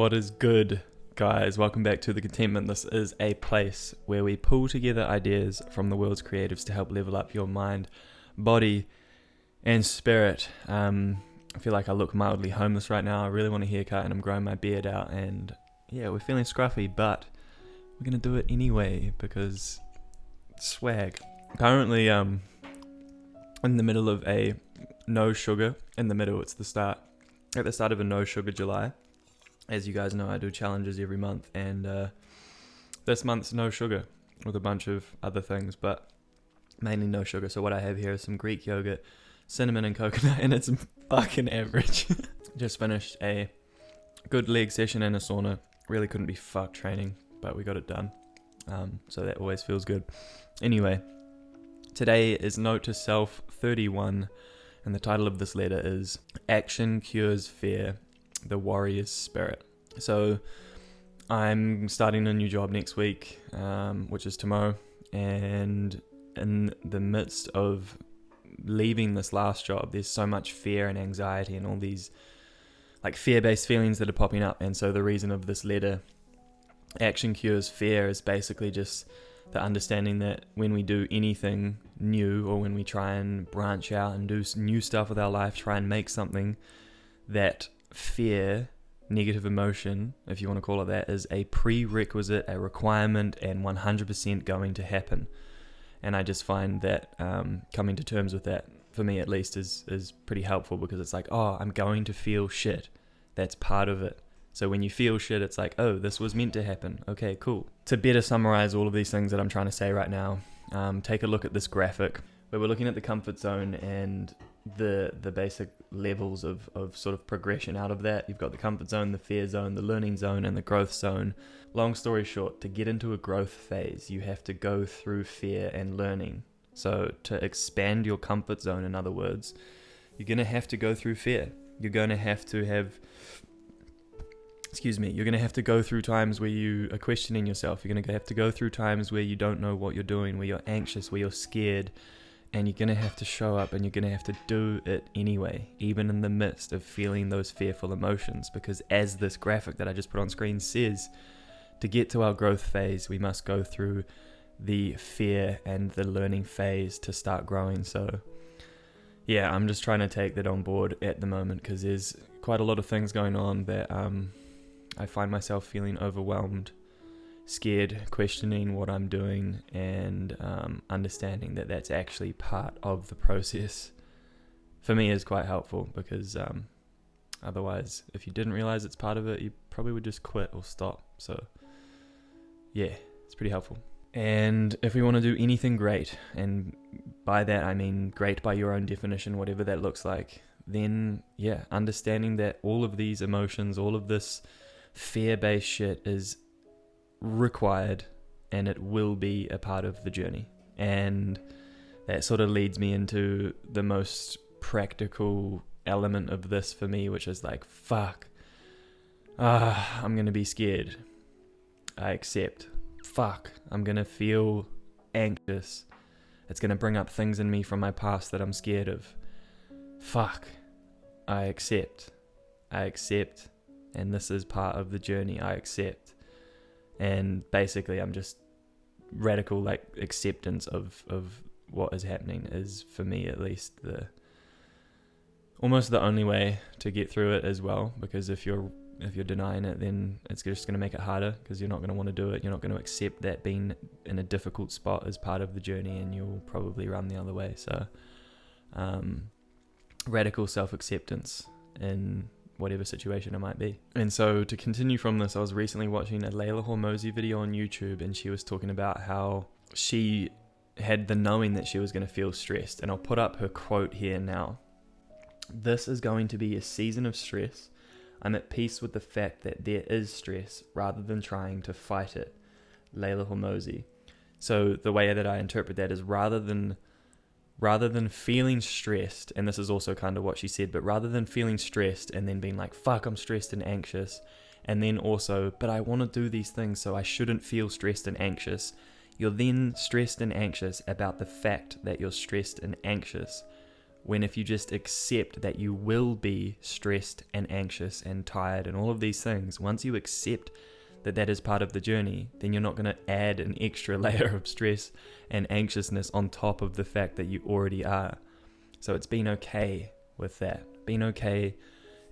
What is good, guys? Welcome back to The Contentment. This is a place where we pull together ideas from the world's creatives to help level up your mind, body, and spirit. I feel like I look mildly homeless right now. I really want a haircut and I'm growing my beard out, and yeah, we're feeling scruffy, but we're going to do it anyway because swag. Currently, in the middle of a no sugar. In the middle, it's at the start of a no sugar July. As you guys know, I do challenges every month, and this month's no sugar with a bunch of other things, but mainly no sugar. So what I have here is some Greek yogurt, cinnamon and coconut, and it's fucking average. Just finished a good leg session in a sauna. Really couldn't be fucked training, but we got it done. So that always feels good. Anyway, today is Note to Self 31, and the title of this letter is Action Cures Fear, the Warrior's Spirit. So I'm starting a new job next week, which is tomorrow, and in the midst of leaving this last job, there's so much fear and anxiety and all these like fear-based feelings that are popping up. And so the reason of this letter, Action Cures Fear, is basically just the understanding that when we do anything new, or when we try and branch out and do new stuff with our life, try and make something, that fear, negative emotion, if you want to call it that, is a prerequisite, a requirement, and 100% going to happen. And I just find that coming to terms with that, for me at least, is pretty helpful, because it's like, oh, I'm going to feel shit. That's part of it. So when you feel shit, it's like, oh, this was meant to happen. Okay, cool. To better summarize all of these things that I'm trying to say right now, take a look at this graphic where we're looking at the comfort zone and the basic levels of sort of progression out of that. You've got the comfort zone, the fear zone, the learning zone, and the growth zone. Long story short, to get into a growth phase, you have to go through fear and learning. So to expand your comfort zone, in other words, you're going to have to go through fear. You're going to have to go through times where you are questioning yourself. You're going to have to go through times where you don't know what you're doing, where you're anxious, where you're scared. And you're going to have to show up, and you're going to have to do it anyway, even in the midst of feeling those fearful emotions. Because as this graphic that I just put on screen says, to get to our growth phase, we must go through the fear and the learning phase to start growing. So yeah, I'm just trying to take that on board at the moment, because there's quite a lot of things going on that I find myself feeling overwhelmed, scared, questioning what I'm doing, and understanding that that's actually part of the process for me is quite helpful, because otherwise, if you didn't realize it's part of it, you probably would just quit or stop. So yeah, it's pretty helpful. And if we want to do anything great, and by that I mean great by your own definition, whatever that looks like, then yeah, understanding that all of these emotions, all of this fear-based shit is required, and it will be a part of the journey. And that sort of leads me into the most practical element of this for me, which is like, fuck, I'm gonna be scared. I accept. Fuck, I'm gonna feel anxious. It's gonna bring up things in me from my past that I'm scared of. Fuck, I accept, and this is part of the journey. I accept. And basically, I'm just radical, like, acceptance of what is happening is, for me at least, almost the only way to get through it as well. Because if you're denying it, then it's just going to make it harder, because you're not going to want to do it. You're not going to accept that being in a difficult spot is part of the journey, and you'll probably run the other way. So, radical self-acceptance in whatever situation it might be. And so to continue from this, I was recently watching a Layla Hormozi video on YouTube, and she was talking about how she had the knowing that she was going to feel stressed. And I'll put up her quote here now. "This is going to be a season of stress. I'm at peace with the fact that there is stress rather than trying to fight it." Layla Hormozi. So the way that I interpret that is rather than feeling stressed, and this is also kind of what she said, but rather than feeling stressed and then being like, fuck, I'm stressed and anxious, and then also, but I want to do these things, so I shouldn't feel stressed and anxious, you're then stressed and anxious about the fact that you're stressed and anxious, when if you just accept that you will be stressed and anxious and tired and all of these things, once you accept that that is part of the journey, then you're not going to add an extra layer of stress and anxiousness on top of the fact that you already are. So it's being okay with that, being okay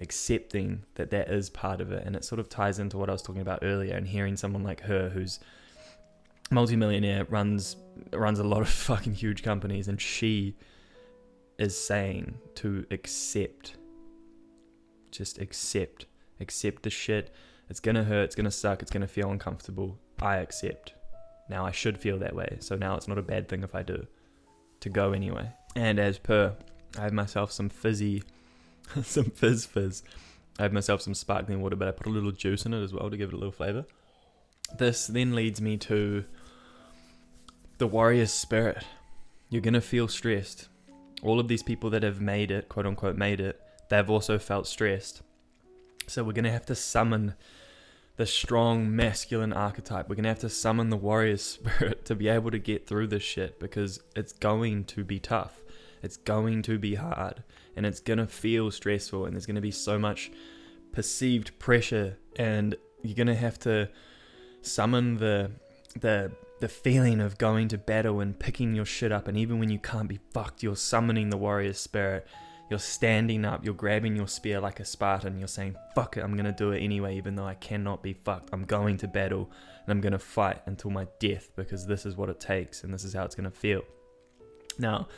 accepting that that is part of it. And it sort of ties into what I was talking about earlier, and hearing someone like her who's multimillionaire, runs a lot of fucking huge companies, and she is saying to accept, just accept the shit. It's gonna hurt, it's gonna suck, it's gonna feel uncomfortable. I accept. Now I should feel that way, so now it's not a bad thing if I do, to go anyway. And as per, I have myself some fizz. I have myself some sparkling water, but I put a little juice in it as well to give it a little flavour. This then leads me to the warrior spirit. You're gonna feel stressed. All of these people that have made it, quote unquote made it, they've also felt stressed. So we're gonna have to summon the strong masculine archetype. We're gonna have to summon the warrior spirit to be able to get through this shit, because it's going to be tough. It's going to be hard, and it's gonna feel stressful, and there's gonna be so much perceived pressure, and you're gonna have to summon the feeling of going to battle and picking your shit up. And even when you can't be fucked, you're summoning the warrior spirit. You're standing up, you're grabbing your spear like a Spartan, you're saying, fuck it, I'm gonna do it anyway, even though I cannot be fucked. I'm going to battle, and I'm gonna fight until my death, because this is what it takes, and this is how it's gonna feel. Now,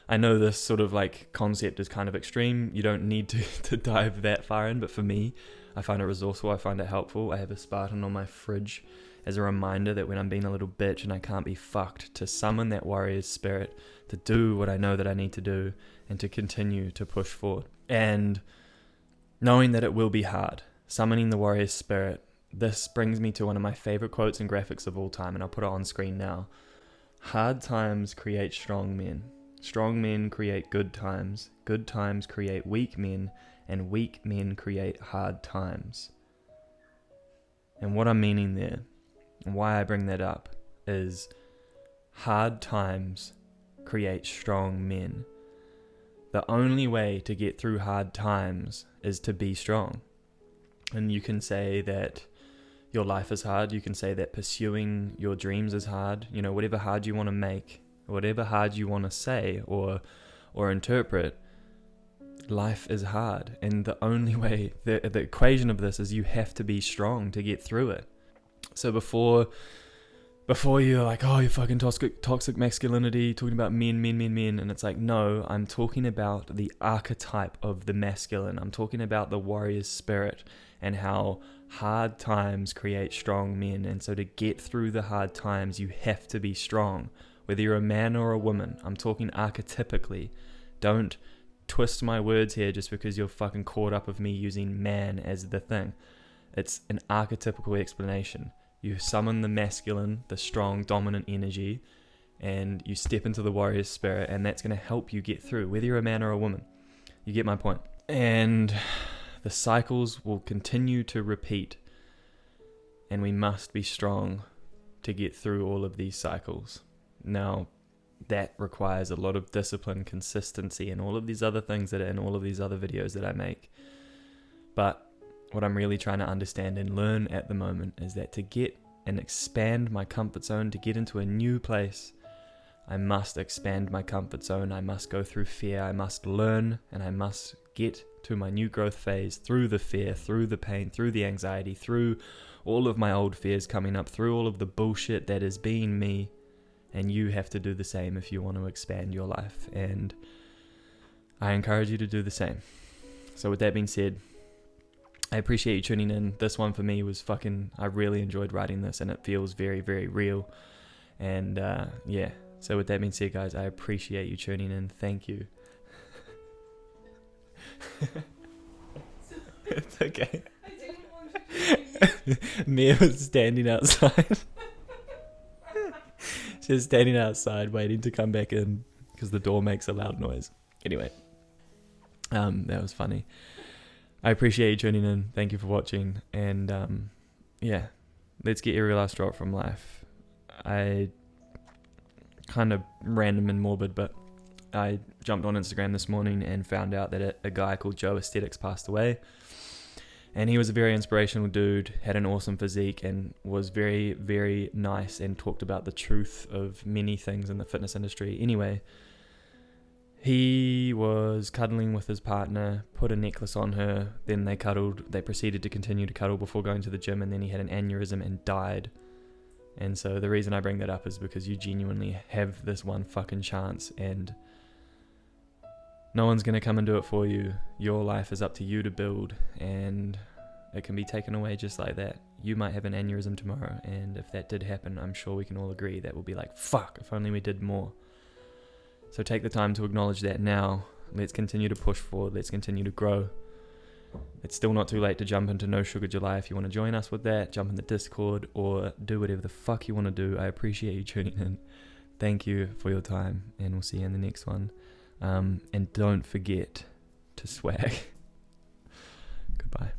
I know this sort of like concept is kind of extreme. You don't need to dive that far in, but for me, I find it resourceful, I find it helpful. I have a Spartan on my fridge as a reminder that when I'm being a little bitch and I can't be fucked, to summon that warrior's spirit, to do what I know that I need to do, and to continue to push forward. And knowing that it will be hard, summoning the warrior's spirit, this brings me to one of my favorite quotes and graphics of all time, and I'll put it on screen now. Hard times create strong men. Strong men create good times create weak men, and weak men create hard times. And what I'm meaning there, and why I bring that up, is hard times create strong men. The only way to get through hard times is to be strong. And you can say that your life is hard, you can say that pursuing your dreams is hard, whatever hard you want to make, whatever hard you want to say or interpret, life is hard. And the only way, the equation of this is you have to be strong to get through it. So before you're like, oh, you're fucking toxic masculinity, talking about men, and it's like, no, I'm talking about the archetype of the masculine. I'm talking about the warrior's spirit, and how hard times create strong men. And so to get through the hard times, you have to be strong, whether you're a man or a woman. I'm talking archetypically. Don't twist my words here just because you're fucking caught up with me using man as the thing. It's an archetypical explanation. You summon the masculine, the strong, dominant energy, and you step into the warrior's spirit, and that's going to help you get through, whether you're a man or a woman. You get my point. And the cycles will continue to repeat, and we must be strong to get through all of these cycles. Now, that requires a lot of discipline, consistency, and all of these other things that are in all of these other videos that I make. But what I'm really trying to understand and learn at the moment is that to get and expand my comfort zone, to get into a new place, I must expand my comfort zone. I must go through fear. I must learn, and I must get to my new growth phase through the fear, through the pain, through the anxiety, through all of my old fears coming up, through all of the bullshit that is being me. And you have to do the same if you want to expand your life. And I encourage you to do the same. So with that being said, I appreciate you tuning in. This one for me was I really enjoyed writing this, and it feels very, very real. And yeah, so with that being said, guys, I appreciate you tuning in. Thank you. It's okay. I didn't want you to. Mia was standing outside. She was standing outside waiting to come back in because the door makes a loud noise. Anyway, that was funny. I appreciate you tuning in. Thank you for watching. And yeah, let's get every last drop from life. I kind of random and morbid, but I jumped on Instagram this morning and found out that a guy called Joe Aesthetics passed away. And he was a very inspirational dude, had an awesome physique, and was very, very nice and talked about the truth of many things in the fitness industry. Anyway, he was cuddling with his partner, put a necklace on her, then they cuddled. They proceeded to continue to cuddle before going to the gym, and then he had an aneurysm and died. And so the reason I bring that up is because you genuinely have this one fucking chance, and no one's going to come and do it for you. Your life is up to you to build, and it can be taken away just like that. You might have an aneurysm tomorrow, and if that did happen, I'm sure we can all agree that we'll be like, fuck, if only we did more. So take the time to acknowledge that now. Let's continue to push forward. Let's continue to grow. It's still not too late to jump into No Sugar July. If you want to join us with that, jump in the Discord or do whatever the fuck you want to do. I appreciate you tuning in. Thank you for your time, and we'll see you in the next one. And don't forget to swag. Goodbye.